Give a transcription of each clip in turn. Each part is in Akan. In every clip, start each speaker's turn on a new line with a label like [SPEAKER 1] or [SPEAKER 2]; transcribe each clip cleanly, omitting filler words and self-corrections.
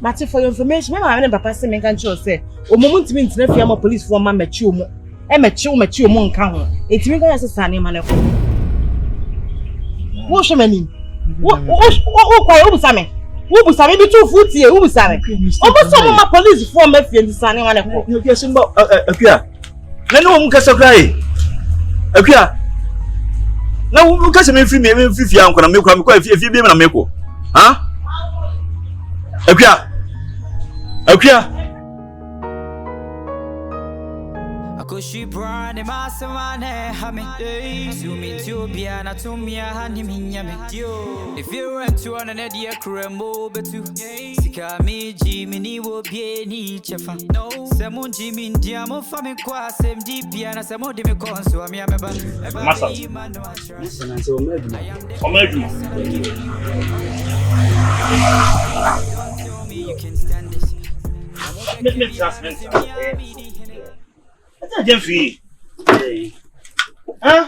[SPEAKER 1] But for your information, my mama papa say me kan cho say, o moment me ntina fia ma police for ma mechi o mo. E mechi o mo nka ho. Etimi kan say sane ma ne ko. Wo hwe mani. Wo kwai obusa me. Wo busa me bi tu futi e wo busa me. Obusa mo ma police for ma fia ndi sane ma ne ko.
[SPEAKER 2] You get simba akua. Na no mu kasa krai. Akua. Na wo kasa me free me fifia anko na me kura me kwa fie bi me na me ko. Ha? Akua.
[SPEAKER 3] She brand in my savannah, hammy. To me, to be an atomia, honey, if you run to an idea, crumble, but to Sika me, Jimmy, will be any cheffa. No, Samon Jimmy, Diamo, family, qua, same deep, and some more demicons, so I'm a
[SPEAKER 4] Listen, until maybe.
[SPEAKER 3] You can stand this.
[SPEAKER 2] Let me trust me. That's Gyamfi. Huh?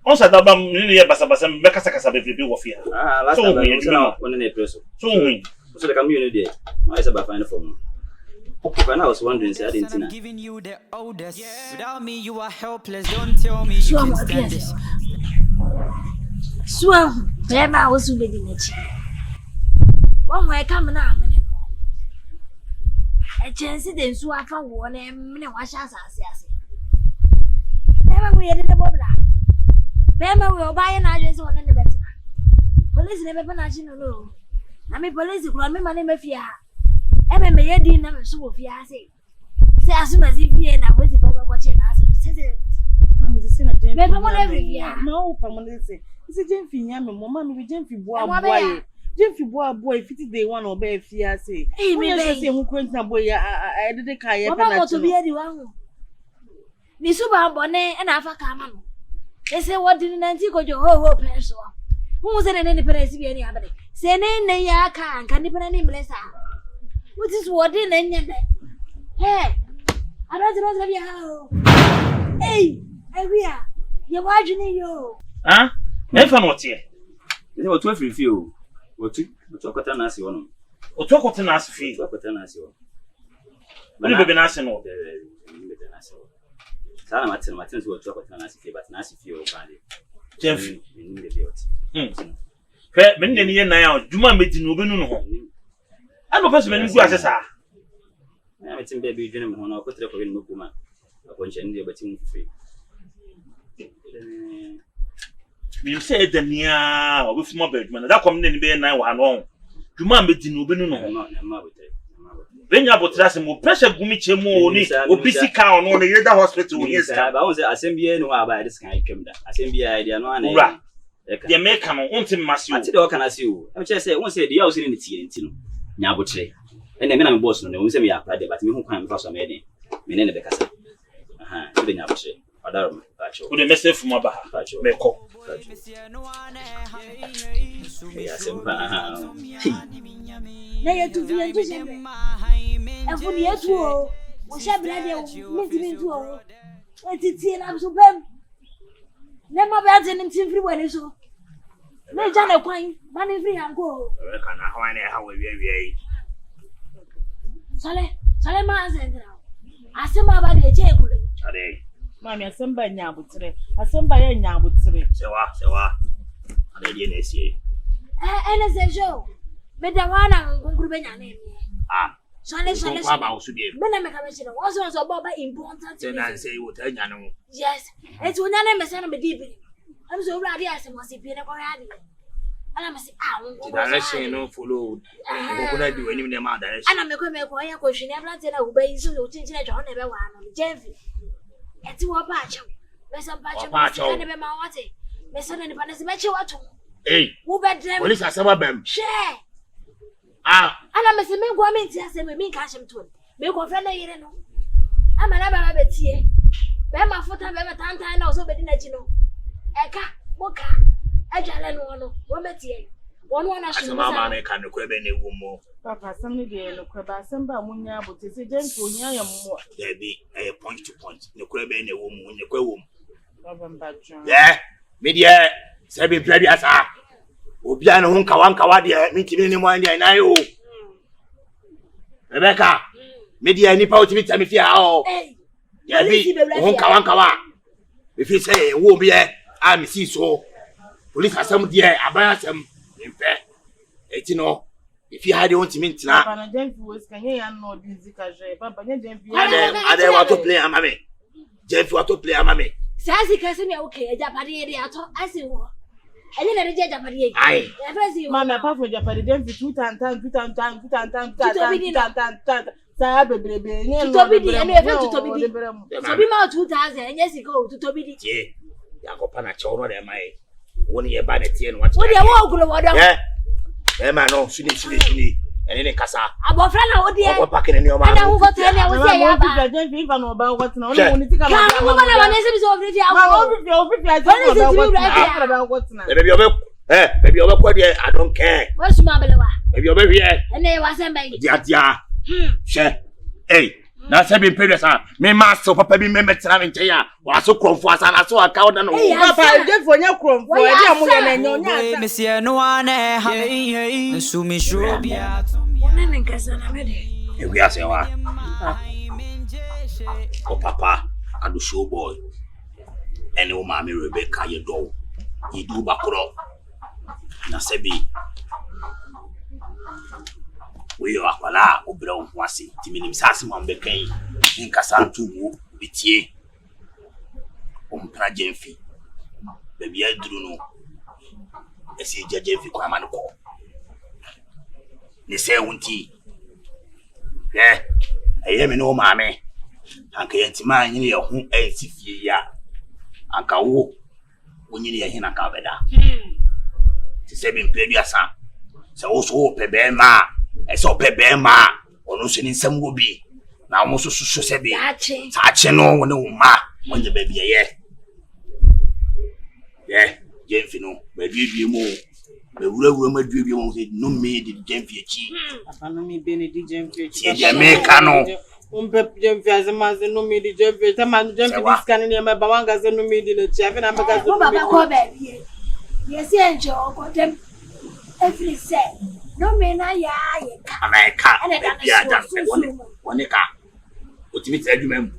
[SPEAKER 2] On s'est d'abord mis à basa mais kasa bébé ou fia.
[SPEAKER 4] Ah, last time I was on an April. So the community, I said, find a phone. When I was wondering, I didn't know.
[SPEAKER 3] Giving you the oldest. Without me, you are helpless. Don't tell me you can stand this.
[SPEAKER 5] So, never I was reading it. One way coming out, a chance then so I found one and wash us. Never we had in the bubble. Remember, we will buy an address on the better. Police never national. I mean, police will remember my name of ya. I may have dinner so of ya say. Say as soon as if you and I was watching us. Remember, whatever ya.
[SPEAKER 1] No, Pamela say. It's a Gyamfi Yam, Mamma, we Gyamfi boy. Gyamfi boy, 50 day one or bear fia say. Hey, me say who couldn't boy. I did a kayak to be anyone. Nisuba bonnet and Africa. They say what didn't Antico your whole person. Who was in any place be any other? Say nay ya can depend on him less. What is what in any day? Hey, I don't know you. Hey, we are. You're watching you.
[SPEAKER 2] Huh? Never not here.
[SPEAKER 4] They were 12 review. What you talk at an assy on.
[SPEAKER 2] Or talk what an ass fee.
[SPEAKER 4] Talk at an assy.
[SPEAKER 2] When you've been asking all
[SPEAKER 4] Martins will talk at an assy, but Nancy feel candy.
[SPEAKER 2] Gyamfi.
[SPEAKER 4] Many
[SPEAKER 2] years now, Juma made in Ubinu. I'm a person who has a
[SPEAKER 4] I'm a baby gentleman who put up in Mukuma. A bunch of India, but free.
[SPEAKER 2] You said the near with my bedman, that come in be now one on. Juma made in Ubinu. Then you have to more pressure Gumichemo, or busy cow on the other hospital. Yes, I was assembly no about this kind of came that. Assembly idea no one. They make come on to Massimo. What can I see you? I'm just saying, one said the house in the tea in Nabutre. And the men I'm boss on the semi applied, but me who can cross a maiden. Menene Becassa. Aha, to the Nabutre. Adam, Pacho. Would a message from my Pacho. Meko. Yes,
[SPEAKER 5] Nay, to be and for the actual, we shall be listening to all. Let it see, I'm so bad. Never bad and everywhere so. No, John, point, money free and go.
[SPEAKER 2] How we be.
[SPEAKER 5] Sale, man, I see my body a check.
[SPEAKER 1] Mammy, I send by Nabutre. I send by a Nabutre.
[SPEAKER 2] So, I didn't see.
[SPEAKER 5] And as a show, Medawana, Gubena name.
[SPEAKER 2] Ah,
[SPEAKER 5] Sale,
[SPEAKER 2] about to be.
[SPEAKER 5] When I'm a commissioner, was about important.
[SPEAKER 2] Then I say what I know.
[SPEAKER 5] Yes, it's when I am a son of a deep. I'm so glad I must be a correct. And I must say,
[SPEAKER 2] direction no follow. What I do any of them are direction.
[SPEAKER 5] And I'm a quick question. Never said I obey you to change it on everyone. Gyamfi. It's what patch. There's some patch. I never want it. My son and the partners met you at home.
[SPEAKER 2] Hey,
[SPEAKER 5] who bet them?
[SPEAKER 2] What is a suburb?
[SPEAKER 5] Share.
[SPEAKER 2] Ah,
[SPEAKER 5] and I'm a semi woman. Yes, and we mean cash him to. Make a friend. I'm an abbot here. Bema foot and Bema Pantan also betting at you know. Eka, Moka, Ajalan one, Wometie. One as a mamma can require any woman.
[SPEAKER 1] Papa, some day, look about some Bamunia, but it's a gentle young more.
[SPEAKER 2] There be a point to point. No crab any woman when you go home.
[SPEAKER 1] Robin Badger.
[SPEAKER 2] Yeah, media.
[SPEAKER 6] Sebi play asa. Obia no nkawa de mitimi ni mo ande na yo. Rebecca. Media nipa otimi tami fi ha o. Ya bi nkawa. If you say wo be am see so. Police asem de aban asem mpe. Eti no if you had want me ntina.
[SPEAKER 1] Papa na Gyamfi was kan ya no di zika je. Papa nya Gyamfi.
[SPEAKER 6] Ade wa to play amame. Gyamfi wa to play amame.
[SPEAKER 5] Sazi kasi me okay, Japade ye ato asi wo. Ene na reje Japade ye.
[SPEAKER 6] Ai.
[SPEAKER 5] Ya fezi wo.
[SPEAKER 1] Mama pa for Japade Gyamfi 2 tan. Sa bebrebe nye no.
[SPEAKER 5] Tutobidi ene e fe tutobidi. Tobi ma 2000 enye sika o tutobidi.
[SPEAKER 6] Je. Ya ko pa na che ono de mai. Woni ye ba na tie no wa.
[SPEAKER 5] Wo de wo ogulo wo do.
[SPEAKER 6] Ma no, suni. Ene ne kasa.
[SPEAKER 5] Abofra na wo de.
[SPEAKER 6] Wo pa kene ni o ma.
[SPEAKER 5] Ana wo vote ene wo se ya ba.
[SPEAKER 1] Gyamfi fa no ba wo tina. Ono woni tika
[SPEAKER 5] na. Ka wo na wane se bi so ofri awo.
[SPEAKER 1] Ma ofi aje ba wo tina.
[SPEAKER 6] Baby obe kwa de I don't care.
[SPEAKER 5] Wo suma belewa.
[SPEAKER 6] Baby obe hie.
[SPEAKER 5] Ene wa se mba yi.
[SPEAKER 6] Dia. She. Hey. Na se bi pede sa. Me ma so papa bi me metra me nche ya. Wa so kromfo asa na so aka wo da no.
[SPEAKER 1] Papa Gyamfi onya kromfo. E dia mo ye na nyonya.
[SPEAKER 3] Me se no ane ha. Nsu mi shobia.
[SPEAKER 5] Ona nkasa na me de.
[SPEAKER 6] Ewi ase wa. O papa adu show boy. Ene o ma me Rebecca ye do. Ye du bakro. Na se bi we yo akwala obra wo ase timinim sase mo ambekan nkasa ntubu bitie ompra Gyamfi baby aduru no esi Gyamfi kwa man ko ne se wunti eye me no maame anka yantima nyine ye ho ansi fie ya anka wo onyine ye hina ka beda ti se bi mpedi asa se wo so pebe ma eso pebe ma ono so ni nsam wo bi na wo so se bi sa che no wo ne wo ma wonje baby ye Gyamfi no baby mo be wura ma duebie mo se no me di Gyamfi echi
[SPEAKER 1] papa no me be ne di Gyamfi echi
[SPEAKER 6] ye Jamaica no
[SPEAKER 1] umpe Gyamfi azemaze no me di Gyamfi tama Gyamfi diskane ne ma ba wanga ze no me di le chi afi na mbeka ze
[SPEAKER 5] baba ko baby yes enjo ko dem every say no me na ya ye ka
[SPEAKER 6] America bia da se woni ka otimi tsa adwuma mu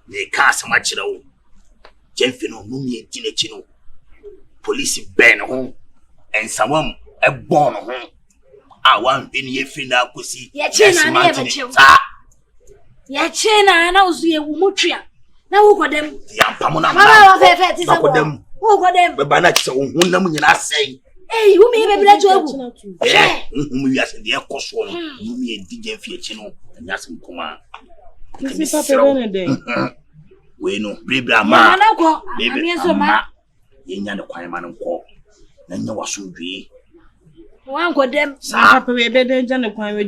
[SPEAKER 6] ne ka sama kire wo Gyamfi no no me di ne chi no police ben ho ensawam ebon ho a wan bi ne yefi na akosi
[SPEAKER 5] ye chi na na ye bechew ye chi na usu ye wu mutria na wo kodem
[SPEAKER 6] ya pamo na
[SPEAKER 5] mama wa fe ti se
[SPEAKER 6] kodem
[SPEAKER 5] wo kodem
[SPEAKER 6] be ba na chi se wo hunam nyina sei
[SPEAKER 5] wo me be bla jobu
[SPEAKER 6] mu wi ase de ekoso no mu me di Gyamfi echi no nya se nkoma
[SPEAKER 1] si papa be ne de
[SPEAKER 6] we no bibla ma
[SPEAKER 5] na ko ami so ma
[SPEAKER 6] yenya ne kwan ma nko na nya wasundwe
[SPEAKER 5] wan kodem
[SPEAKER 1] papa we be de nja ne kwan we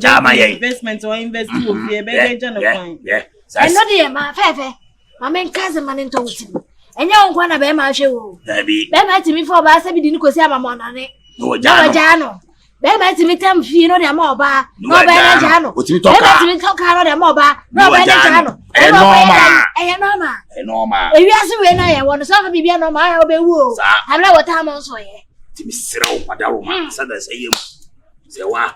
[SPEAKER 1] investment or invest wo fie be de nja ne kwan
[SPEAKER 5] eno de ma fefe ma men kaze ma ne nto wuti enya nkwa na be ma hwe wo
[SPEAKER 6] be
[SPEAKER 5] ma timi fo ba se bi di ni kosi amamo na ne
[SPEAKER 6] no jano
[SPEAKER 5] be ma timi tam fie no de ma oba no be na jano be ma timi toka no de ma oba no be na jano normal ewi ase we na ye wono so fa bibia no ma ya obewu o amla wota mo so ye
[SPEAKER 6] timi siraw padaro ma sada sayem zewa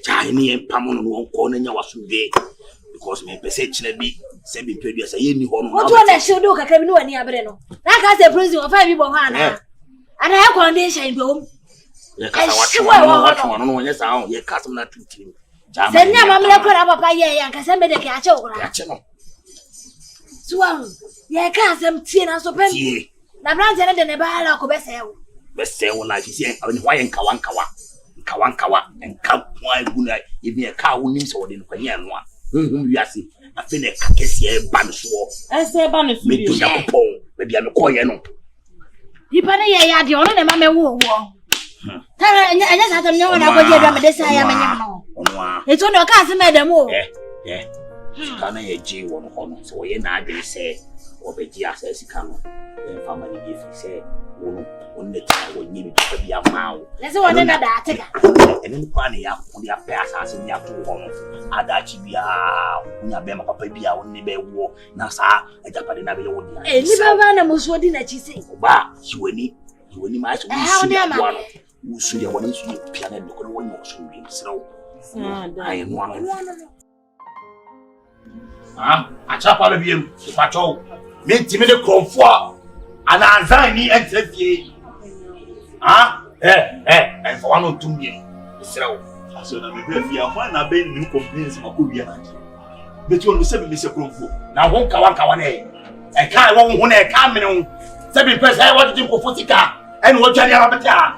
[SPEAKER 6] chai ni empamo no wonko na nya wasundwe because me pese china bi se bi pedu asa ye ni ho no
[SPEAKER 5] oto na shodo kakra bi no wani abere no na ka se president of bi bo ho ana ana ya condition bi o
[SPEAKER 6] ye ka sa watwa no wonye sa ho ye ka sam na tutiri
[SPEAKER 5] se nya mamle ko na papa ye ya ka se me de ka ache okura
[SPEAKER 6] ya che no
[SPEAKER 5] suwan ye ka sam tie na so pen na branch na de ne ba la ko
[SPEAKER 6] besewo na fisi en why nkawa enka kwa eguna ebi e ka wonim se wode nkwanya no a wi ase afi ne ka kese e ba no so
[SPEAKER 1] ese ba no so
[SPEAKER 6] bi me yakopon be bia me koye no
[SPEAKER 5] ipa ne ye ya de ono ne ma me wo tara anya sa tam nyawo na ko je do me de sa ya me nyam no eto no ka se me dem o
[SPEAKER 6] kana ye ji wo no no so ye na adwe se obeji asa sika no en family ye fi se wo onne ta wo nyi bi bia maawo
[SPEAKER 5] lese wona na da ateka
[SPEAKER 6] enen kwa ne ya ko dia pe asase dia to ho no adachi bia nya be ma papa bia wonni be wo na sa ejapade na be wo dia
[SPEAKER 5] ni baba na muso di na chi se
[SPEAKER 6] ba chiweni You will not who should have one piano and look at one more soon. So I am one. A chap out of him, Patrol. Make timid comfort and anxiety and safety. And for 1 or 2 years. So I said, I'm a baby. I'm one. I've been new complaints of Korea. But you understand, Mr. Cromford. Now, won't come one. I can't want to come in. 7% I want to do for Footica and what you have a car.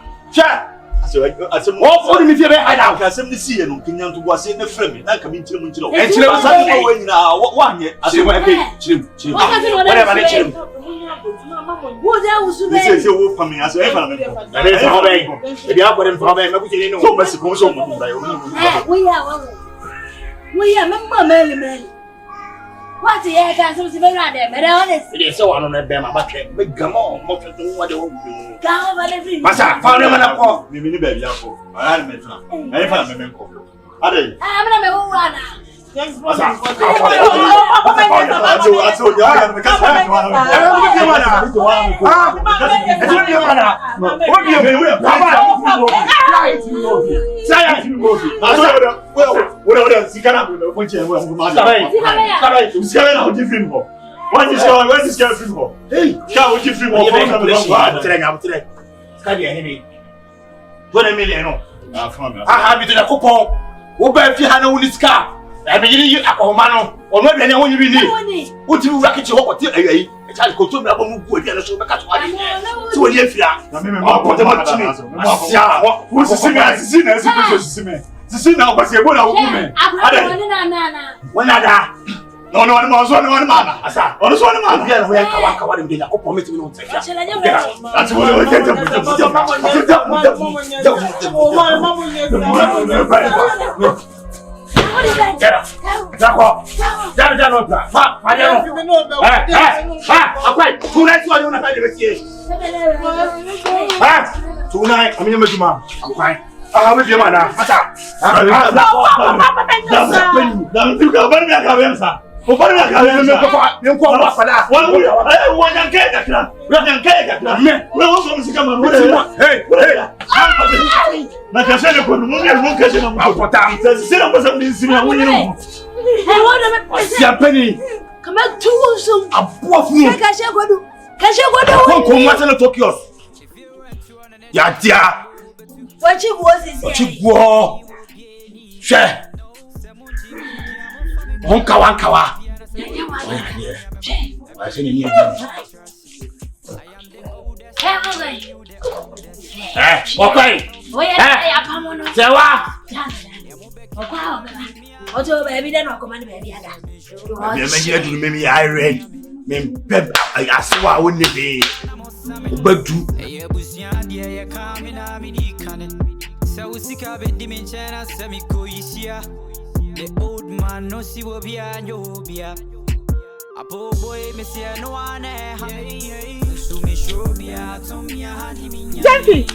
[SPEAKER 6] I said, more for me. I have some see and Kenyan to was in the frame. I come into Muncho. And she was going now. What 1 year? I said, whatever they change. What else? This is your wolf coming as well. If you have them for them, so much commotion. We are member, Mary. What the heck? I'm supposed to be around there, but honest. It is so on a bema, but big gum on, what to do, what you go over every Massa, found him and a call. Mimi baby, I am a man. I found a call. I'm a woman. Yes, I told you, I am because I I mean, you are a man or not anyone you need. Would you racket your what? A child could tell me about who would get a show back to a year. Who's the singer? The singer was a woman. When I no, I'm also one man. I said, on this one man, we are going to commit to take. That's what I get Get up. Down. Tonight, I'm in the man. I'm fine. I'm with your man.
[SPEAKER 3] The old man no see what be a nyobia. A poor boy me see no one so me show be a to me a honey me.
[SPEAKER 1] Gyamfi.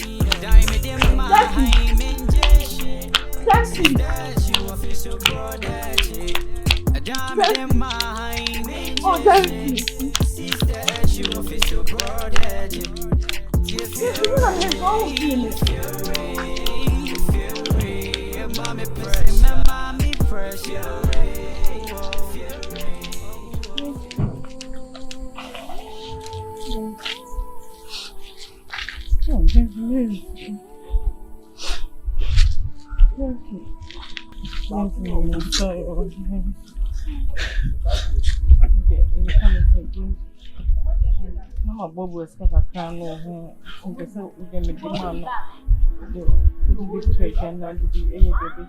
[SPEAKER 1] Mama Bob was a can know who can get me demand the big and not be able
[SPEAKER 7] to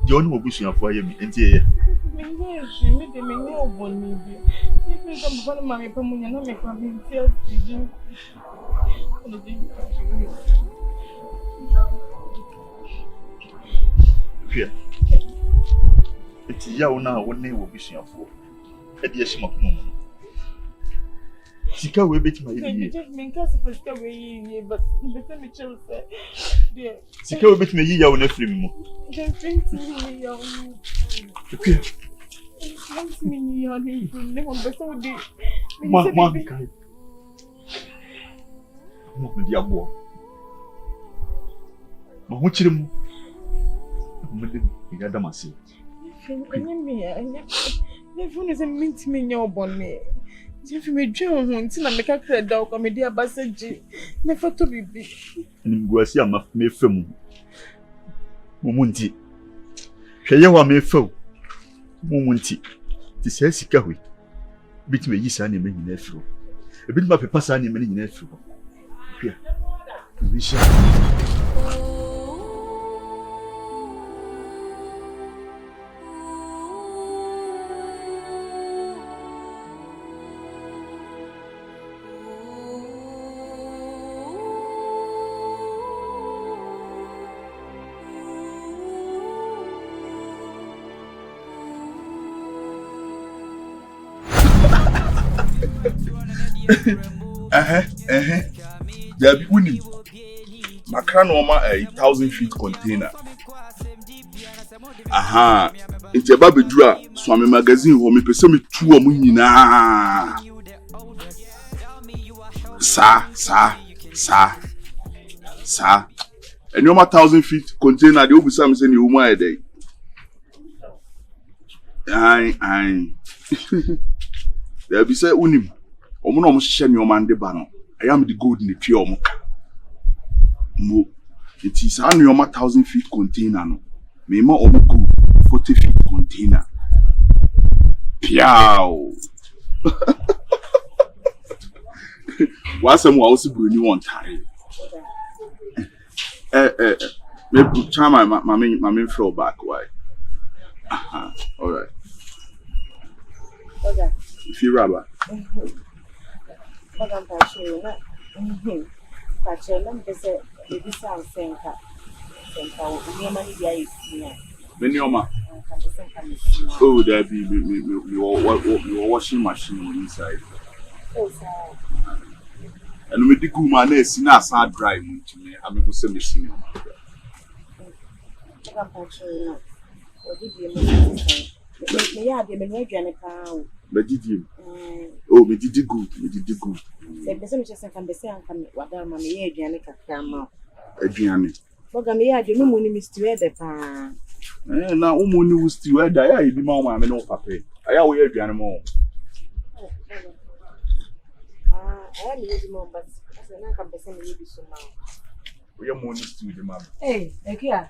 [SPEAKER 7] John will be for you. It's Yauna, one name will be seen for. At the Yashima. Sika will be my ear. But Sika will be me, you are free.
[SPEAKER 1] If me dream until I make a credit dog or media bassage, never to be big.
[SPEAKER 7] And go see a me film. Mumunti. Shayawa me fo. Mumunti. This is Sikawi. Bit me yes, any many nephew. A bit my papa, any many nephew. Here. We shall.
[SPEAKER 8] There be winning. Macranoma a 1,000 feet container. It's a baby draw. So I'm a magazine who me person me 2 or munina. Sir. And no 1,000 feet container. The obi some say you mo a day. Aye. There be say unim. Omo no mo hye ne oman de ba no. I am the gold in the tree omo ka. Mo. It is an 1,000 feet container no. Me ma omo gold 40 feet container. Piao. Wasam wa osi bruni won tare. Me put my main floor back why. All right.
[SPEAKER 1] Okay.
[SPEAKER 8] If you rubber.
[SPEAKER 1] But I'm not sure. But you're not the baby sound saying that. Your money is here.
[SPEAKER 8] Menioma. Oh, there be your washing machine inside.
[SPEAKER 1] Oh, sir.
[SPEAKER 8] And with the good man, it's not sad dry to me. I'm going to say machine.
[SPEAKER 1] I'm not sure. What did you make? Me ya de me no adwane pa o.
[SPEAKER 8] Me didi. Oh, me didi good.
[SPEAKER 1] Se be se me chese kan be se an kan wada ma me ya adwane kakra ma.
[SPEAKER 8] Adwane.
[SPEAKER 1] Foga me ya de me mu ni mistiwe de pa.
[SPEAKER 8] Na umu ni mistiwe da ya ibi ma ma me no papa. Aya wo ya adwane mo.
[SPEAKER 1] Aya me di mo ba. Se na kan be se me bi so ma.
[SPEAKER 8] Wo ya mo ni mistiwe de ma.
[SPEAKER 1] Ekia.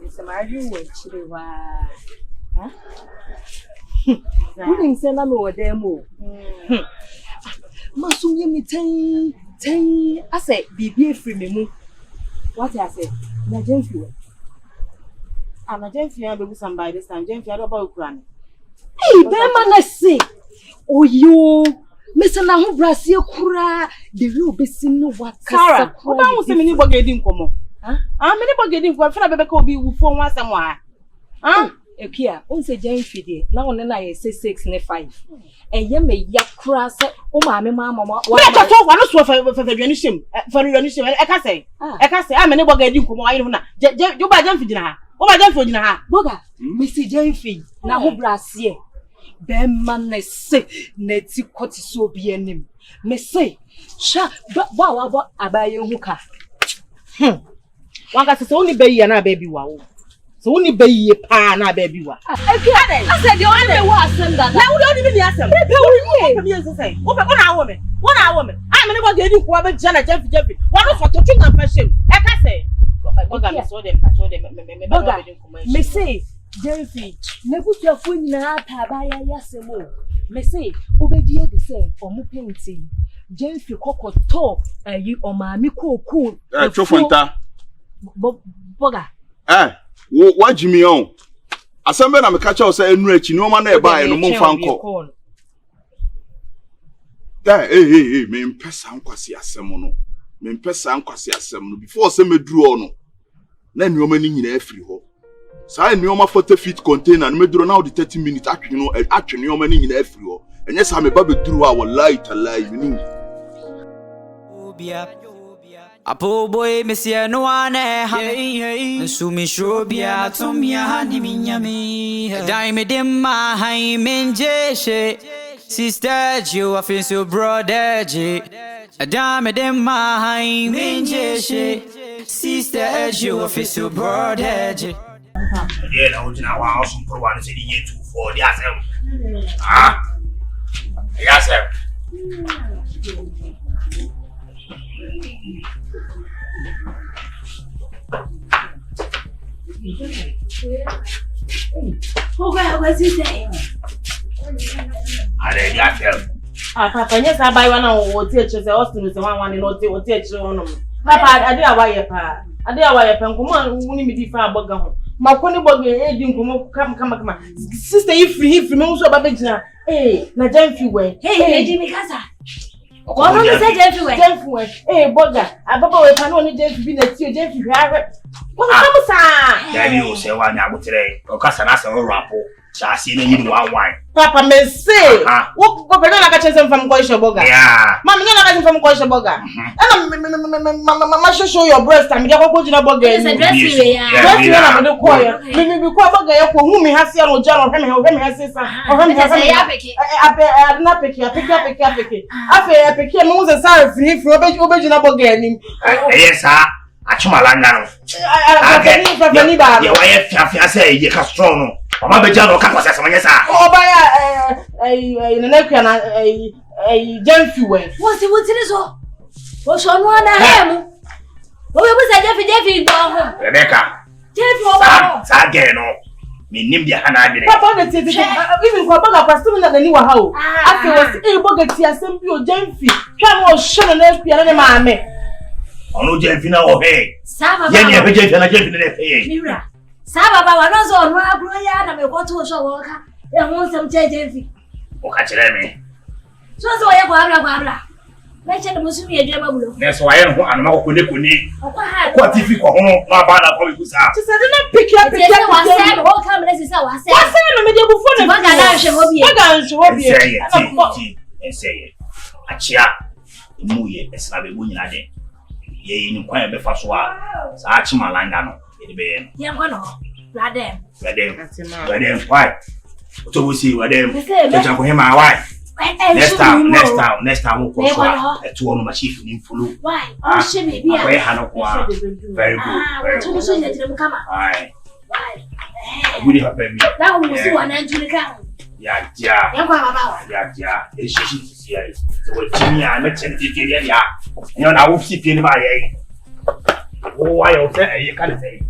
[SPEAKER 1] It's a margin with Chilewa. Huh? You didn't send them over demo. Masum me 10. I said, be free me. What I said, na Gyamfi. I'm a Gyamfi, I be somebody this time. Gyamfi, I don't about Ukraine. Hey, Bema, let's see. Oh, you, Mr. Nahu Brasil Kura, the real basin no what Sarah. What I was saying, you getting come. How many people getting for a baby could be for one somewhere? Ekia, on say Gyamfi, now on I say 6 and 5. And ye may yakra say, oh, mamma, why I talk one for the Renishim, for the Renishim, I can't say, I'm a neighbor getting from my own. You buy Gyamfi dinner. Oh, my Gyamfi dinner. Boga, Mr. Gyamfi, now who brassier. Beman say, Netty Cotiso be a name. Me say, sha, but wow, I buy you hooker. One got to only baby and a baby wow. So only baby a pan a baby wow. I said, you only was send that. Now we don't even ask them. What a woman. I'm never getting whoever Jana Gyamfi. What of for touching and fashion? I can say, I saw them. Me say, Gyamfi, never to a queen not by a yasemo. Me say, obey the same or mo painting. Gyamfi cocoa talk, you or my cool.
[SPEAKER 8] Chofanta.
[SPEAKER 1] Boga.
[SPEAKER 8] What Jimmy on? Assemble na me catch us say enrich no man e buy no mo fanko. Hey, me mpesa nkwasi asem no. Me mpesa nkwasi asem no before say me duru no. Na nneoma ni nyina afiri ho. Sa nneoma 40 feet container no me duru na the 30 minutes atwe no atwe nneoma ni nyina afiri ho. Enye sa me ba be duru a wallahi tallahi you know.
[SPEAKER 3] Apo boy, Monsieur Noane, hey, Sumi Shrobia, Tomia, Honey, Minyami, Dime Dimma, Hymen Jeshe, Sister Joe, I feel so brother J. Dime Dimma, Hymen Jeshe, Sister Joe, I feel so brother J.
[SPEAKER 6] Yeah, I was in our house for 1 city 2 4. Yes, ah, yes, sir.
[SPEAKER 5] What's he saying?
[SPEAKER 6] I didn't get them.
[SPEAKER 1] Papa, yes, I buy one or teachers, Austin with one in or teach on them. Papa, I did a wire pa. I did a wire pen. Come on, we need to be far bugger. My pony bugger, come. Sister, if he also about the hey, na Gyamfi way.
[SPEAKER 5] Hey, Jimmy Casa. What do you say, Gyamfi way?
[SPEAKER 1] Hey, bugger, I bubble with an only Gyamfi be the two Gyamfi. What comes, sir?
[SPEAKER 6] Then you say one hour today, or Cassanas or Rappo. Shall see you one wine.
[SPEAKER 1] Papa may say, what don't I catch him from Koisha Boga?
[SPEAKER 6] Yeah,
[SPEAKER 1] Mamma, you're not from Koisha Boga. Mamma, show your breast. I'm going to go to
[SPEAKER 5] It's a dress you
[SPEAKER 1] I'm the choir. Maybe we call Boga for whom he has seen on John or him has sister or him has I not pick you, pick up. I became Moses free from original Boga.
[SPEAKER 6] Yes, sir. Achumalanga. I say, you can strong. Mama Bejano Capasa,
[SPEAKER 1] oh, by a Gyamfi way.
[SPEAKER 5] What's it all? What's on one of him? What was that, Jeffy?
[SPEAKER 6] Rebecca. Sageno. Me Nimbia Hana.
[SPEAKER 1] Papa, even Papa was still at the new house. After was able to see a simple Gyamfi. Come on, Shannon, and mammy.
[SPEAKER 6] Oh, Gyamfina or hey.
[SPEAKER 5] Saba,
[SPEAKER 6] Gyamfi.
[SPEAKER 5] Saba, was on one brother, and I go to a show worker. There won't some Gyamfi.
[SPEAKER 6] Oh, catch me.
[SPEAKER 5] So I have mention the Muslim.
[SPEAKER 6] That's why I'm not going to need. What if you go home? My banner for you, sir.
[SPEAKER 1] Just I didn't pick you up.
[SPEAKER 5] What come this is our say?
[SPEAKER 1] What's
[SPEAKER 6] say it. Achia, Muye, a slab of winning again. Ye in quite a before. Sachimalanga, it be.
[SPEAKER 5] Young one, Radem.
[SPEAKER 6] Why? So we see what them. Jump him my wife. Next time, we'll go to one of my chief in Fulu.
[SPEAKER 5] Why? Oh, she may be a
[SPEAKER 6] very good. Very good. Aye. Would you have been me?
[SPEAKER 5] That was one end to the cow.
[SPEAKER 6] Yeah. It's here. So, Jimmy, I met you. You know, I will see you in my. Oh, I will say, you can't say.